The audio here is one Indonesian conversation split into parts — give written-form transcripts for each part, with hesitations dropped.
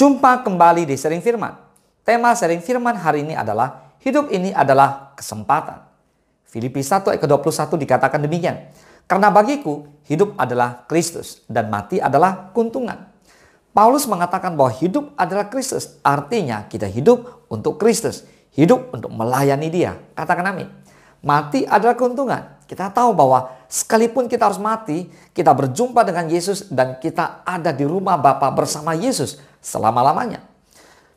Jumpa kembali di Sharing Firman. Tema Sharing Firman hari ini adalah hidup ini adalah kesempatan. Filipi 1 ayat ke-21 dikatakan demikian. Karena bagiku hidup adalah Kristus dan mati adalah keuntungan. Paulus mengatakan bahwa hidup adalah Kristus. Artinya kita hidup untuk Kristus. Hidup untuk melayani Dia. Katakan amin. Mati adalah keuntungan. Kita tahu bahwa sekalipun kita harus mati, kita berjumpa dengan Yesus dan kita ada di rumah Bapa bersama Yesus selama-lamanya.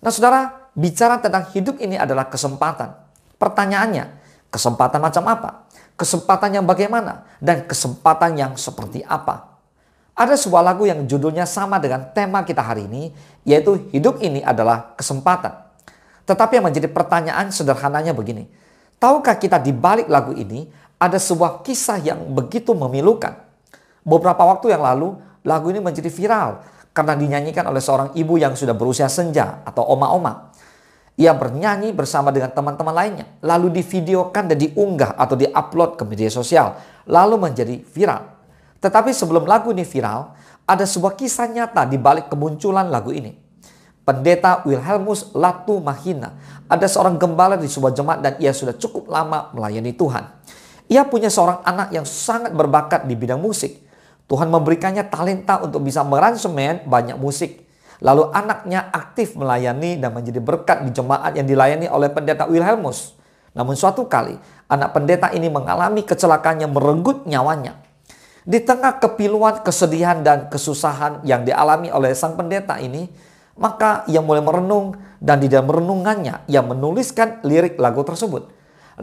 Nah saudara, bicara tentang hidup ini adalah kesempatan. Pertanyaannya, kesempatan macam apa? Kesempatan yang bagaimana? Dan kesempatan yang seperti apa? Ada sebuah lagu yang judulnya sama dengan tema kita hari ini, yaitu hidup ini adalah kesempatan. Tetapi yang menjadi pertanyaan sederhananya begini. Tahukah kita di balik lagu ini ada sebuah kisah yang begitu memilukan? Beberapa waktu yang lalu, lagu ini menjadi viral karena dinyanyikan oleh seorang ibu yang sudah berusia senja atau oma-oma. Ia bernyanyi bersama dengan teman-teman lainnya, lalu divideokan dan diunggah atau diupload ke media sosial, lalu menjadi viral. Tetapi sebelum lagu ini viral, ada sebuah kisah nyata di balik kemunculan lagu ini. Pendeta Wilhelmus Latu Mahina, ada seorang gembala di sebuah jemaat dan ia sudah cukup lama melayani Tuhan. Ia punya seorang anak yang sangat berbakat di bidang musik. Tuhan memberikannya talenta untuk bisa meransemen banyak musik. Lalu anaknya aktif melayani dan menjadi berkat di jemaat yang dilayani oleh pendeta Wilhelmus. Namun suatu kali anak pendeta ini mengalami kecelakaan yang merenggut nyawanya. Di tengah kepiluan, kesedihan dan kesusahan yang dialami oleh sang pendeta ini, maka ia mulai merenung dan di dalam renungannya ia menuliskan lirik lagu tersebut.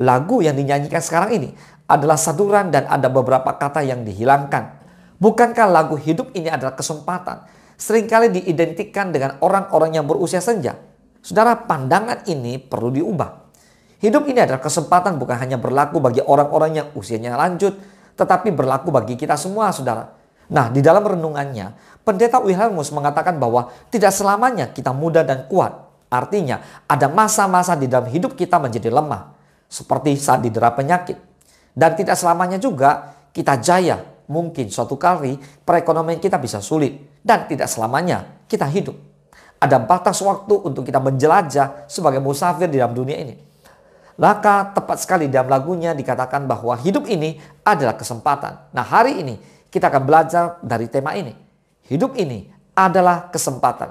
Lagu yang dinyanyikan sekarang ini adalah saduran dan ada beberapa kata yang dihilangkan. Bukankah lagu hidup ini adalah kesempatan? Seringkali diidentikan dengan orang-orang yang berusia senja. Saudara, pandangan ini perlu diubah. Hidup ini adalah kesempatan bukan hanya berlaku bagi orang-orang yang usianya lanjut, tetapi berlaku bagi kita semua, saudara. Nah, di dalam renungannya, pendeta Wilhelmus mengatakan bahwa tidak selamanya kita muda dan kuat. Artinya, ada masa-masa di dalam hidup kita menjadi lemah. Seperti saat didera penyakit. Dan tidak selamanya juga kita jaya. Mungkin suatu kali perekonomian kita bisa sulit. Dan tidak selamanya kita hidup. Ada batas waktu untuk kita menjelajah sebagai musafir di dalam dunia ini. Maka tepat sekali dalam lagunya dikatakan bahwa hidup ini adalah kesempatan. Nah hari ini kita akan belajar dari tema ini. Hidup ini adalah kesempatan.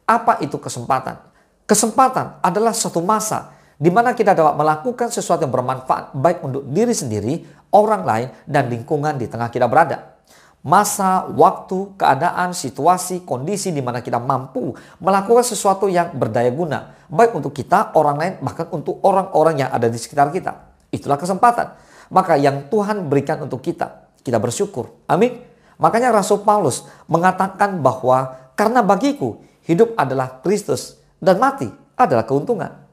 Apa itu kesempatan? Kesempatan adalah suatu masa di mana kita dapat melakukan sesuatu yang bermanfaat baik untuk diri sendiri, orang lain, dan lingkungan di tengah kita berada. Masa, waktu, keadaan, situasi, kondisi di mana kita mampu melakukan sesuatu yang berdaya guna. Baik untuk kita, orang lain, bahkan untuk orang-orang yang ada di sekitar kita. Itulah kesempatan. Maka yang Tuhan berikan untuk kita, kita bersyukur. Amin. Makanya Rasul Paulus mengatakan bahwa karena bagiku hidup adalah Kristus dan mati adalah keuntungan.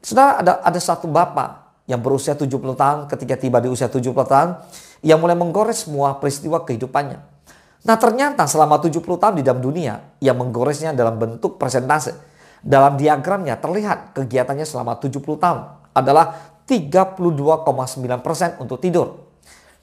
Saudara, ada satu bapak yang berusia 70 tahun ketika tiba di usia 70 tahun, ia mulai menggores semua peristiwa kehidupannya. Nah ternyata selama 70 tahun di dalam dunia, ia menggoresnya dalam bentuk persentase. Dalam diagramnya terlihat kegiatannya selama 70 tahun adalah 32,9% untuk tidur,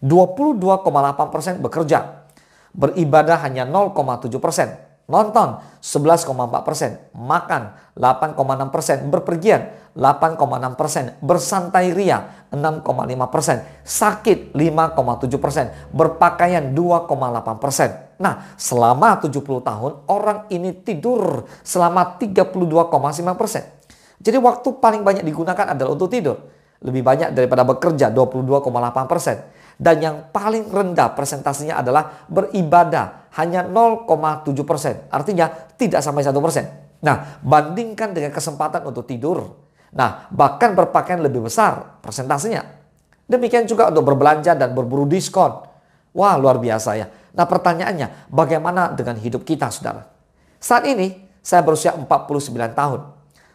22,8% bekerja, beribadah hanya 0,7%, nonton 11,4%, makan 8,6%, berpergian 8,6%, bersantai ria 6,5%, sakit 5,7%, berpakaian 2,8%. Nah, selama 70 tahun orang ini tidur selama 32,9%. Jadi waktu paling banyak digunakan adalah untuk tidur. Lebih banyak daripada bekerja 22,8%. Dan yang paling rendah presentasinya adalah beribadah hanya 0,7%. Artinya tidak sampai 1%. Nah, bandingkan dengan kesempatan untuk tidur. Nah, bahkan berpakaian lebih besar presentasinya. Demikian juga untuk berbelanja dan berburu diskon. Wah, luar biasa ya. Nah, pertanyaannya, bagaimana dengan hidup kita, saudara? Saat ini, saya berusia 49 tahun.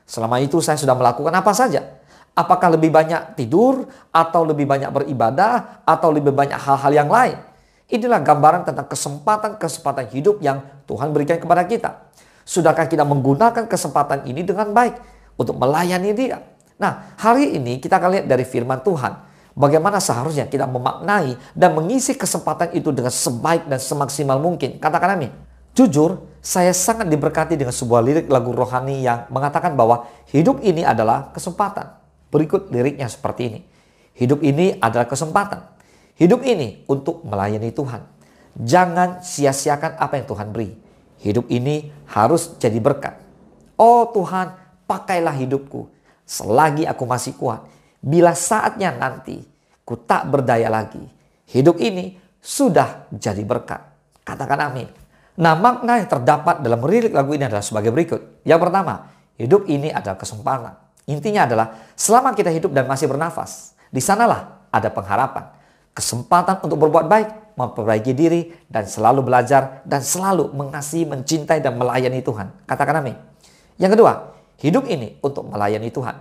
Selama itu saya sudah melakukan apa saja? Apakah lebih banyak tidur, atau lebih banyak beribadah, atau lebih banyak hal-hal yang lain? Inilah gambaran tentang kesempatan-kesempatan hidup yang Tuhan berikan kepada kita. Sudahkah kita menggunakan kesempatan ini dengan baik untuk melayani Dia? Nah, hari ini kita akan lihat dari firman Tuhan, bagaimana seharusnya kita memaknai dan mengisi kesempatan itu dengan sebaik dan semaksimal mungkin. Katakan amin. Jujur, Saya sangat diberkati dengan sebuah lirik lagu rohani yang mengatakan bahwa hidup ini adalah kesempatan. Berikut liriknya seperti ini. Hidup ini adalah kesempatan. Hidup ini untuk melayani Tuhan. Jangan sia-siakan apa yang Tuhan beri. Hidup ini harus jadi berkat. Oh Tuhan, pakailah hidupku selagi aku masih kuat. Bila saatnya nanti ku tak berdaya lagi. Hidup ini sudah jadi berkat. Katakan amin. Nah, makna yang terdapat dalam lirik lagu ini adalah sebagai berikut. Yang pertama, hidup ini adalah kesempatan. Intinya adalah selama kita hidup dan masih bernafas, di sanalah ada pengharapan. Kesempatan untuk berbuat baik, memperbaiki diri, dan selalu belajar, dan selalu mengasihi, mencintai, dan melayani Tuhan. Katakan amin. Yang kedua, hidup ini untuk melayani Tuhan.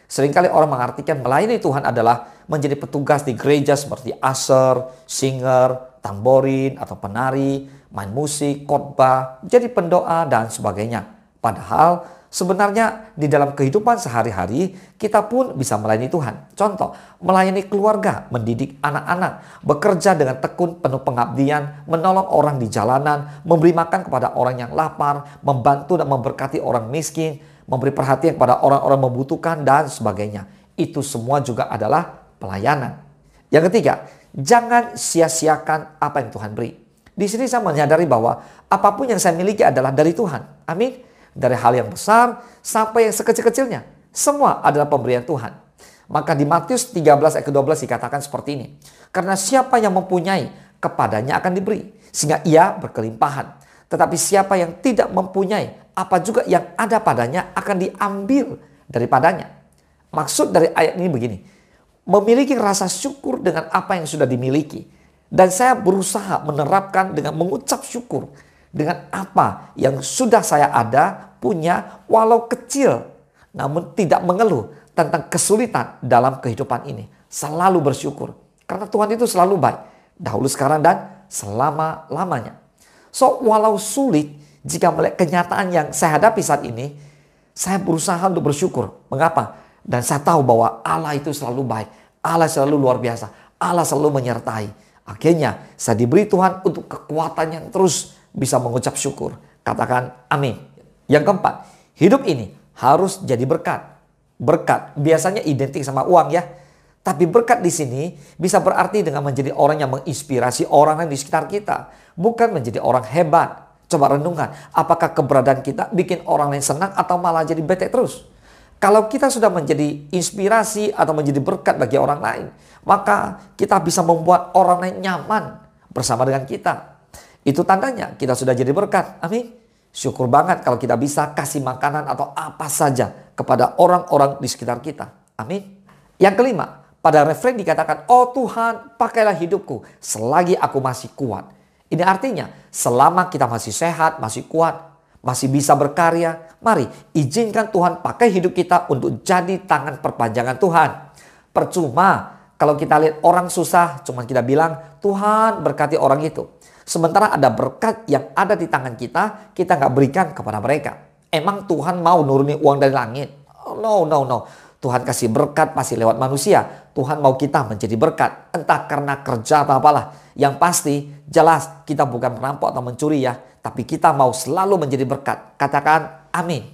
Seringkali orang mengartikan melayani Tuhan adalah menjadi petugas di gereja seperti usher, singer, tamborin, atau penari, main musik, khotbah, jadi pendoa, dan sebagainya. Padahal sebenarnya di dalam kehidupan sehari-hari kita pun bisa melayani Tuhan. Contoh, melayani keluarga, mendidik anak-anak, bekerja dengan tekun penuh pengabdian, menolong orang di jalanan, memberi makan kepada orang yang lapar, membantu dan memberkati orang miskin, memberi perhatian kepada orang-orang membutuhkan, dan sebagainya. Itu semua juga adalah pelayanan. Yang ketiga, jangan sia-siakan apa yang Tuhan beri. Di sini saya menyadari bahwa apapun yang saya miliki adalah dari Tuhan. Amin. Dari hal yang besar sampai yang sekecil-kecilnya. Semua adalah pemberian Tuhan. Maka di Matius 13 ayat ke-12 dikatakan seperti ini. Karena siapa yang mempunyai, kepadanya akan diberi. Sehingga ia berkelimpahan. Tetapi siapa yang tidak mempunyai, apa juga yang ada padanya akan diambil daripadanya. Maksud dari ayat ini begini. Memiliki rasa syukur dengan apa yang sudah dimiliki. Dan saya berusaha menerapkan dengan mengucap syukur dengan apa yang sudah saya ada, punya, walau kecil. Namun tidak mengeluh tentang kesulitan dalam kehidupan ini. Selalu bersyukur. Karena Tuhan itu selalu baik. Dahulu, sekarang, dan selama-lamanya. So, walau sulit, jika melihat kenyataan yang saya hadapi saat ini, saya berusaha untuk bersyukur. Mengapa? Dan saya tahu bahwa Allah itu selalu baik. Allah selalu luar biasa. Allah selalu menyertai. Akhirnya saya diberi Tuhan untuk kekuatan yang terus bisa mengucap syukur. Katakan amin. Yang keempat, hidup ini harus jadi berkat. Berkat biasanya identik sama uang ya. Tapi berkat di sini bisa berarti dengan menjadi orang yang menginspirasi orang lain di sekitar kita. Bukan menjadi orang hebat. Coba renungkan, apakah keberadaan kita bikin orang lain senang atau malah jadi bete terus? Kalau kita sudah menjadi inspirasi atau menjadi berkat bagi orang lain, maka kita bisa membuat orang lain nyaman bersama dengan kita. Itu tandanya kita sudah jadi berkat. Amin. Syukur banget kalau kita bisa kasih makanan atau apa saja kepada orang-orang di sekitar kita. Amin. Yang kelima, pada refrain dikatakan, oh Tuhan, pakailah hidupku selagi aku masih kuat. Ini artinya selama kita masih sehat, masih kuat, masih bisa berkarya, mari izinkan Tuhan pakai hidup kita untuk jadi tangan perpanjangan Tuhan. Percuma kalau kita lihat orang susah, cuma kita bilang, Tuhan berkati orang itu. Sementara ada berkat yang ada di tangan kita, kita nggak berikan kepada mereka. Emang Tuhan mau nuruni uang dari langit? Oh, no. Tuhan kasih berkat pasti lewat manusia. Tuhan mau kita menjadi berkat. Entah karena kerja atau apalah. Yang pasti jelas kita bukan merampok atau mencuri ya. Tapi kita mau selalu menjadi berkat. Katakan amin.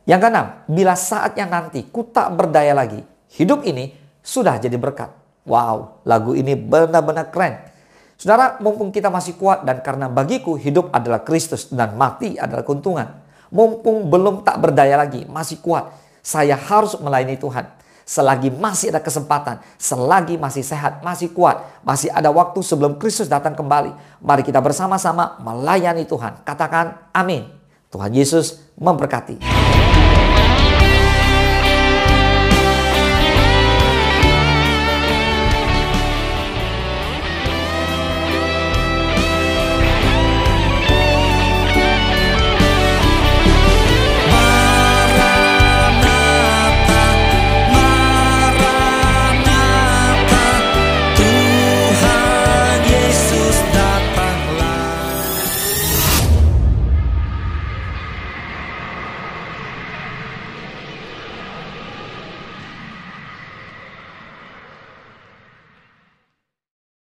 Yang keenam, bila saatnya nanti ku tak berdaya lagi. Hidup ini sudah jadi berkat. Wow, lagu ini benar-benar keren. Saudara, mumpung kita masih kuat dan karena bagiku hidup adalah Kristus dan mati adalah keuntungan. Mumpung belum tak berdaya lagi, masih kuat. Saya harus melayani Tuhan. Selagi masih ada kesempatan, selagi masih sehat, masih kuat, masih ada waktu sebelum Kristus datang kembali. Mari kita bersama-sama melayani Tuhan. Katakan amin. Tuhan Yesus memberkati.